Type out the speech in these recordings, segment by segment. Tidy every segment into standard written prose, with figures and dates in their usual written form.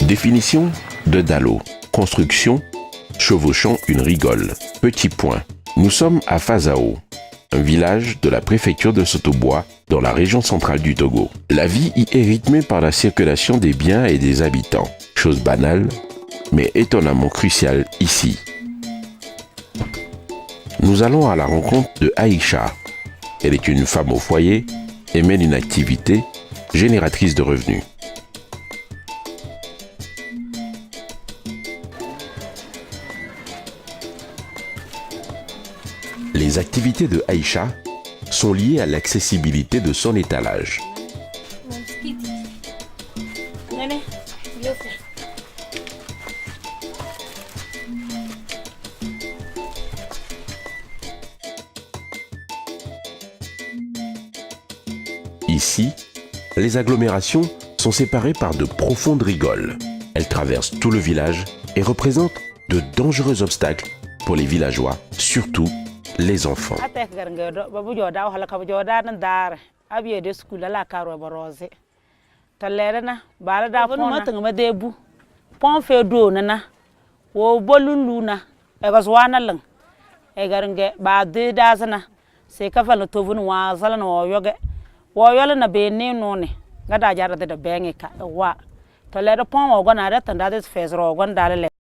Définition de Dalo. Construction chevauchant une rigole. Petit point. Nous sommes à Fazao, un village de la préfecture de Sotobois, dans la région centrale du Togo. La vie y est rythmée par la circulation des biens et des habitants. Chose banale, mais étonnamment cruciale ici. Nous allons à la rencontre de Aïcha. Elle est une femme au foyer et mène une activité génératrice de revenus. Les activités de Aïcha sont liées à l'accessibilité de son étalage. Ici, les agglomérations sont séparées par de profondes rigoles. Elles traversent tout le village et représentent de dangereux obstacles pour les villageois, surtout les enfants.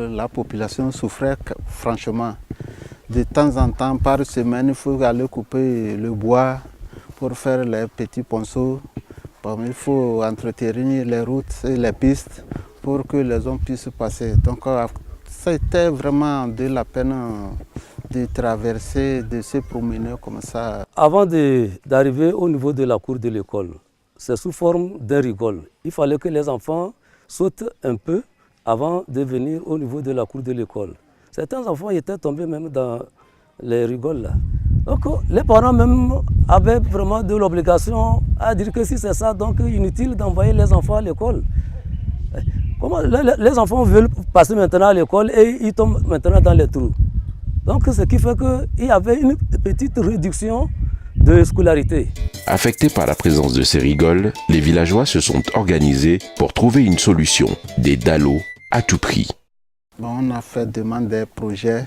La population souffrait franchement. De temps en temps, par semaine, il faut aller couper le bois pour faire les petits ponceaux. Il faut entretenir les routes et les pistes pour que les hommes puissent passer. Donc, c'était vraiment de la peine de traverser, de se promener comme ça. Avant d'arriver au niveau de la cour de l'école, c'est sous forme d'un rigole. Il fallait que les enfants sautent un peu avant de venir au niveau de la cour de l'école. Certains enfants étaient tombés même dans les rigoles là. Donc les parents même avaient vraiment de l'obligation à dire que si c'est ça, donc inutile d'envoyer les enfants à l'école. Comment les enfants veulent passer maintenant à l'école et ils tombent maintenant dans les trous. Donc ce qui fait qu'il y avait une petite réduction de scolarité. Affectés par la présence de ces rigoles, les villageois se sont organisés pour trouver une solution, des dallos à tout prix. On a fait demande des projets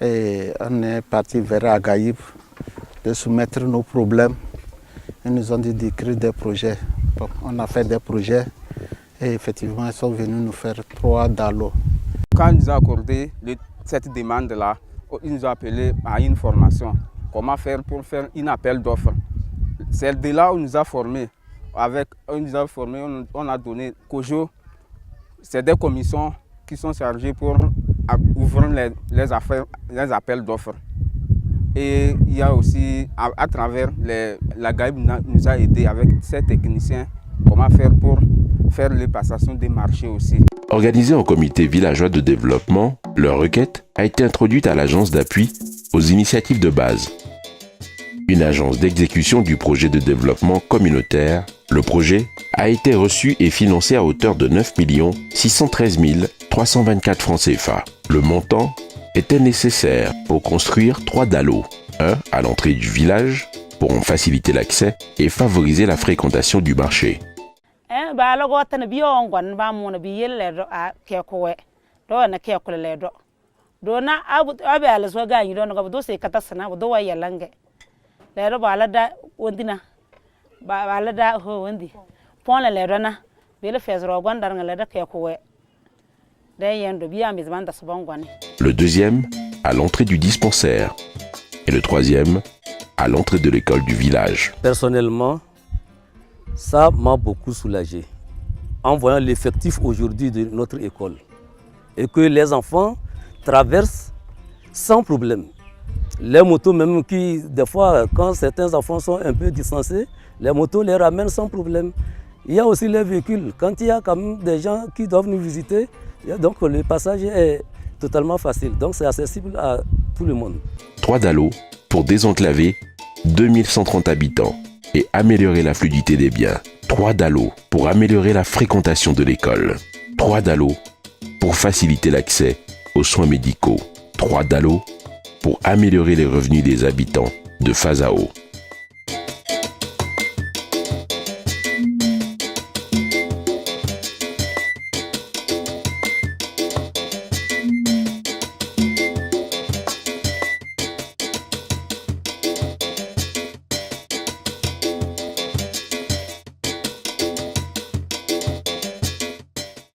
et on est parti vers Agaïb de soumettre nos problèmes. Ils nous ont dit d'écrire des projets. Bon, on a fait des projets et effectivement ils sont venus nous faire 3 dallos. Quand ils nous ont accordé cette demande-là, ils nous ont appelé à une formation. Comment faire pour faire un appel d'offres. C'est de là où on nous a formés. On a donné COJO. C'est des commissions qui sont chargées pour ouvrir les appels d'offres. Et il y a aussi, à travers la GAIB nous a aidé avec ces techniciens, comment faire pour faire les passations des marchés aussi. Organisée en comité villageois de développement, leur requête a été introduite à l'agence d'appui aux initiatives de base. Une agence d'exécution du projet de développement communautaire. Le projet a été reçu et financé à hauteur de 9 613 324 francs CFA. Le montant était nécessaire pour construire 3 dallos, un à l'entrée du village pour en faciliter l'accès et favoriser la fréquentation du marché. Le deuxième à l'entrée du dispensaire et le troisième à l'entrée de l'école du village. Personnellement, ça m'a beaucoup soulagé en voyant l'effectif aujourd'hui de notre école et que les enfants traversent sans problème. Les motos même qui, des fois, quand certains enfants sont un peu distancés, les motos les ramènent sans problème. Il y a aussi les véhicules. Quand il y a quand même des gens qui doivent nous visiter, donc le passage est totalement facile. Donc c'est accessible à tout le monde. 3 dallos pour désenclaver 2130 habitants et améliorer la fluidité des biens. 3 dallos pour améliorer la fréquentation de l'école. 3 dallos pour faciliter l'accès aux soins médicaux. 3 dallos pour améliorer les revenus des habitants de Fazao.